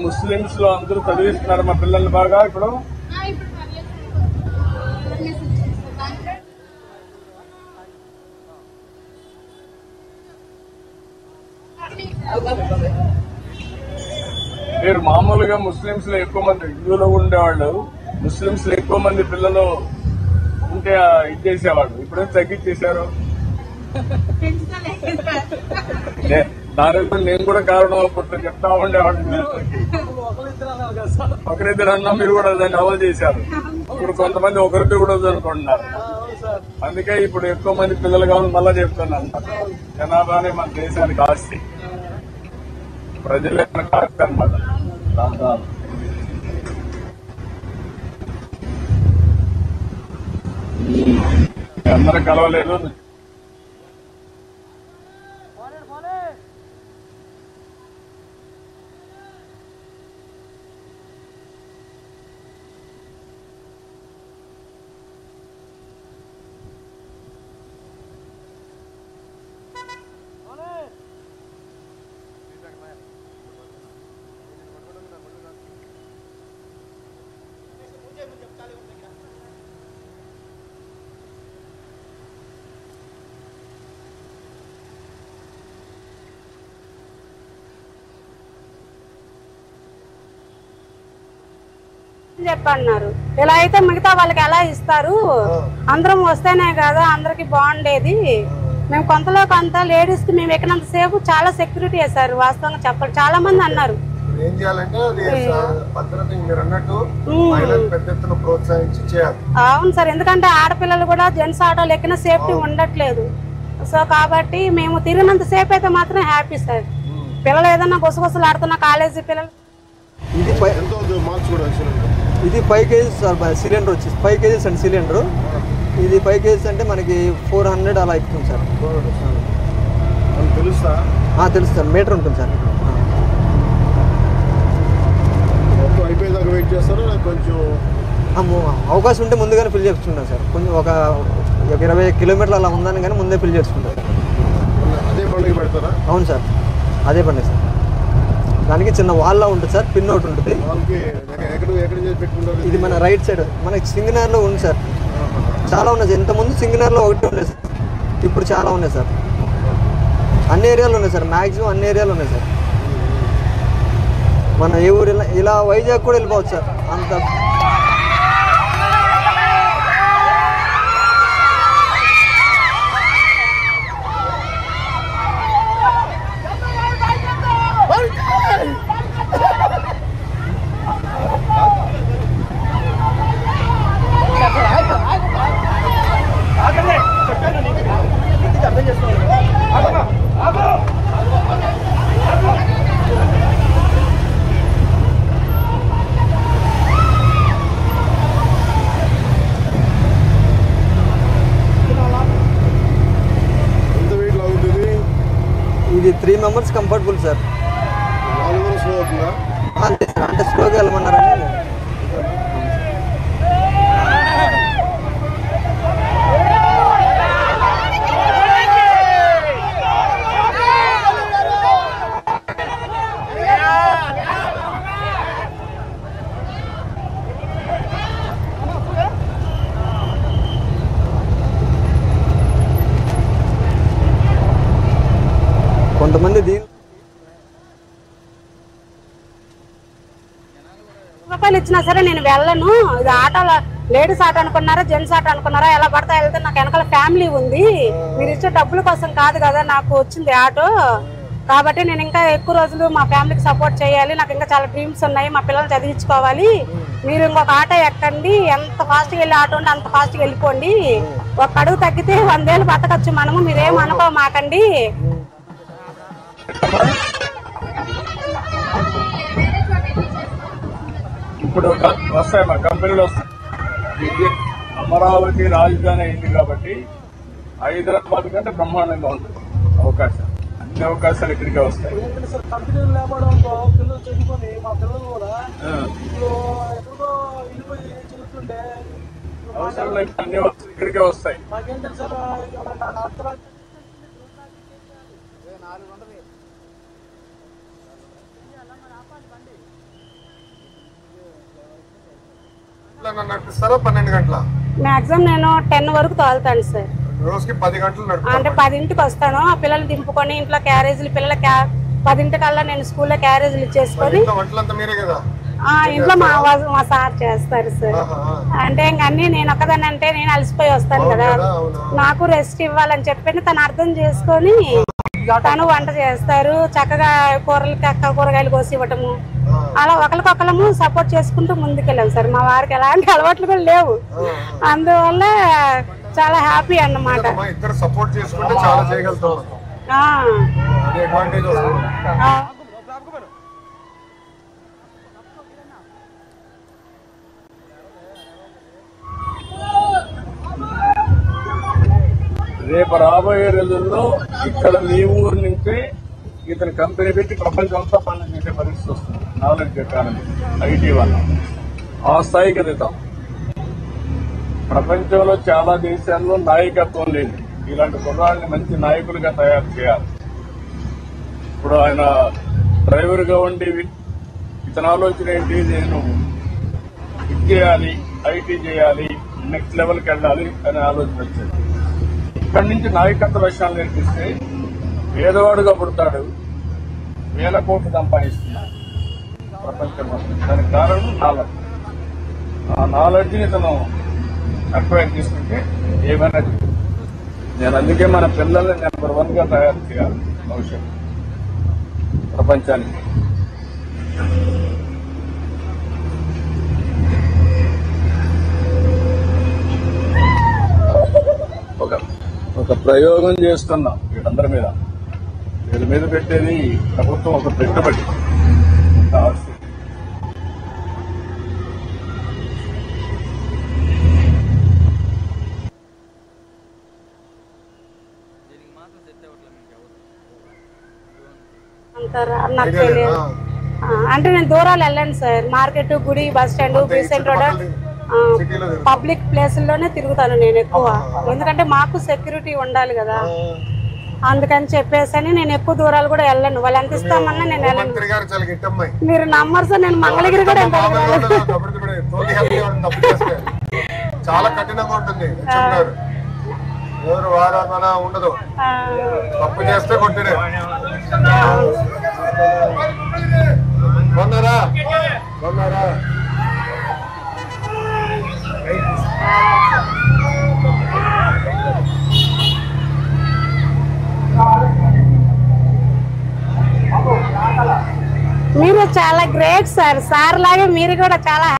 Muslims లో అందరూ చదివిస్తున్నారు మా పిల్లల్ని బాగా ఇప్పుడు. మీరు మామూలుగా ముస్లింస్ లో ఎక్కువ మంది, హిందువులో ఉండేవాళ్ళు ముస్లింస్ లో ఎక్కువ మంది పిల్లలు ఉంటే ఇది చేసేవాళ్ళు, ఇప్పుడు తగ్గించేశారు. దానికి నేను కూడా కారణం అప్పుడు చెప్తా ఉండేవాడిని. ఒకరిద్దరు అన్నా మీరు కూడా దాన్ని అమలు చేశారు. ఇప్పుడు కొంతమంది ఒకరితో కూడా అనుకుంటున్నారు. అందుకే ఇప్పుడు ఎక్కువ మంది పిల్లలు కావాలని మళ్ళా చెప్తున్నాను. జనాభానే మన దేశానికి ఆస్తి, ప్రజలే మనకు ఆస్తి అన్నమాట. అందరూ కలవలేదు. చెప్పన్నారు. ఇలా అయితే మిగతా వాళ్ళకి ఎలా ఇస్తారు? అందరం వస్తేనే కదా అందరికి బాగుండేది. మేము కొంతలో కొంత లేడీస్ కి మేము ఎక్కినంత సేపు చాలా సెక్యూరిటీ వేశారు. వాస్తవంగా చెప్పాలి, చాలా మంది అన్నారు. ఏం చేయాలంటే మీరు అన్నట్టు మహిళలు పెద్ద ఎత్తున ప్రోత్సహించి చేయాలి. అవును సార్, ఎందుకంటే ఆడపిల్లలు కూడా జెంట్స్ ఆటోలు ఎక్కిన సేఫ్టీ ఉండట్లేదు. సో కాబట్టి మేము తిరిగినంత సేపు అయితే మాత్రం హ్యాపీ సార్. పిల్లలు ఏదన్నా గుసగుసలు ఆడుతున్న కాలేజీ పిల్లలు. ఇది 5 kgs సార్ సిలిండర్ వచ్చేసి 5 kgs అండి సిలిండర్. ఇది 5 kgs అంటే మనకి 400 అలా ఎక్కుతుంది సార్. తెలుసా? తెలుసు సార్, మీటర్ ఉంటుంది సార్. అయిపోయేదాకా వెయిట్ చేస్తారా? కొంచెం అవకాశం ఉంటే ముందుగానే ఫిల్ చేసుకుంటాం సార్. కొంచెం ఒక 20 కిలోమీటర్లు అలా ఉందని కానీ ముందే ఫిల్ చేసుకుంటాం. అదే బండికి పెడతారా? అవును సార్, అదే బండి సార్. దానికి చిన్న వాల్లా ఉంటుంది సార్, పిన్ ఒకటి ఉంటుంది. ఇది మన రైట్ సైడ్ మనకి సింగనర్లో ఉంది సార్. చాలా ఉన్నాయి సార్. ఇంతకుముందు సింగనర్లో ఒకటి ఉన్నాయి సార్, ఇప్పుడు చాలా ఉన్నాయి సార్. అన్ని ఏరియాలో ఉన్నాయి సార్, మ్యాక్సిమం అన్ని ఏరియాలో ఉన్నాయి సార్. మన ఏ ఊరు ఇలా వైజాగ్ కూడా వెళ్ళిపోవచ్చు సార్. అంత ఇది 3 members కంఫర్టబుల్ సార్. అంతే సార్, అంటే స్లోగా వెళ్ళమన్నారని. కొంతమంది రూపాయలు ఇచ్చినా సరే నేను వెళ్ళను. ఇది ఆటోలో లేడీస్ ఆటో అనుకున్నారా జెంట్స్ ఆటో అనుకున్నారా, ఎలా పడతా వెళ్తే నాకు వెనకాల ఫ్యామిలీ ఉంది. మీరు ఇచ్చే డబ్బుల కోసం కాదు కదా నాకు వచ్చింది ఆటో. కాబట్టి నేను ఇంకా ఎక్కువ రోజులు మా ఫ్యామిలీకి సపోర్ట్ చేయాలి. నాకు ఇంకా చాలా డ్రీమ్స్ ఉన్నాయి, మా పిల్లల్ని చదివించుకోవాలి. మీరు ఇంకొక ఆటో ఎక్కండి, ఎంత ఫాస్ట్గా వెళ్ళి ఆటో ఉంటే అంత ఫాస్ట్గా వెళ్ళిపోండి. ఒక అడుగు తగ్గితే 100 ఏళ్ళు బతకచ్చు మనము, మీరేం అనుకో మాకండి. ఇప్పుడు వస్తాయి మా కంపెనీలు వస్తాయి. అమరావతి రాజధాని అయింది కాబట్టి హైదరాబాద్ కంటే బ్రహ్మాండంగా ఉంటుంది అవకాశం. అన్ని అవకాశాలు ఇక్కడికే వస్తాయి. అవసరం లేదు, అన్ని ఇక్కడికే వస్తాయి. ఎట్లా నడిపిస్తారా 12 గంటల? మాక్సిమం నేను 10 వరకు తోలుతాను సార్. రోజుకి 10 గంటలు నడుపుతారు. అంటే 10ంటికి వస్తాను, ఆ పిల్లలు దింపుకొని ఇంట్లో క్యారేజీలు పిల్లల 10ంటికల్లా నేను స్కూల్లో క్యారేజీలు ఇచ్చేసుకొని వంటలంతా మీరే కదా? ఇంట్లో మా సార్ చేస్తారు సార్. అంటే ఇంక అన్ని నేను ఒక్కదాన్ని అంటే నేను అలసిపోయి వస్తాను కదా, నాకు రెస్ట్ ఇవ్వాలని చెప్పి తను అర్థం చేసుకొని తను వంట చేస్తారు. చక్కగా కూరగాయలు కోసి ఇవ్వటము, అలా ఒకరికొకరము సపోర్ట్ చేసుకుంటూ ముందుకెళ్ళాం సార్. మా వారికి ఎలాంటి అలవాట్లు కూడా లేవు, అందువల్ల చాలా హ్యాపీ అన్నమాట. ఇద్దరు సపోర్ట్ చేసుకుంటే చాలా చేయగలుగుతాం. రేపు రాబోయే రోజుల్లో ఇక్కడ మీ ఊరు నుంచి ఇతని కంపెనీ పెట్టి ప్రపంచంతో పనులు చేసే పరిస్థితి వస్తుంది. నాలెడ్జ్ ఎకానమీ, ఐటీ వల్ల ఆ స్థాయికి ఎదుగుతాం. ప్రపంచంలో చాలా దేశాల్లో నాయకత్వం లేదు. ఇలాంటి కుర్రాళ్ళని మంచి నాయకులుగా తయారు చేయాలి. ఇప్పుడు ఆయన డ్రైవర్గా ఉండి ఇతని ఆలోచన ఏంటి, నేను ఇది చేయాలి, ఐటీ చేయాలి, నెక్స్ట్ లెవెల్కి వెళ్ళాలి అనే ఆలోచన వచ్చింది. ఇక్కడి నుంచి నాయకత్వ లక్షణాలు నేర్పిస్తే పేదవాడుగా పుడతాడు, 1000 కోట్లు సంపాదిస్తున్నాడు ప్రపంచం మొత్తం. దానికి కారణం నాలెడ్జ్. ఆ నాలెడ్జ్ని తను అక్వైర్ చేసుకుంటే ఏమైనా. నేను అందుకే మన పిల్లల్ని నెంబర్ 1 గా తయారు చేయాలి భవిష్యత్తు ప్రపంచానికి. ఒక ప్రయోగం చేస్తున్నాం వీళ్ళందరి మీద. వీళ్ళ మీద పెట్టేది ప్రభుత్వం ఒక పెట్టుబడి. అంటారా నాకు తెలియదు. అంటే నేను దూరాలు వెళ్ళండి సార్. మార్కెట్, గుడి, bus stand, Besant road, public ప్లేసుల్లోనే తిరుగుతాను నేను ఎక్కువ. ఎందుకంటే మాకు సెక్యూరిటీ ఉండాలి కదా, అందుకని చెప్పేసి నేను ఎక్కువ దూరాలు కూడా వెళ్ళను. వాళ్ళు ఎంత ఇస్తామన్నా నేను వెళ్ళను. మీరు నమ్మరు సార్, నేను మంగళగిరి కూడా చాలా కఠినంగా ఉంటుంది. ఎవరు వాదన ఉండదు, తప్పు చేస్తే కొట్టిడే. కొన్నారా కొన్నారా మీరు చాలా గ్రేట్ సార్. సార్ లాగే మీరు కూడా చాలా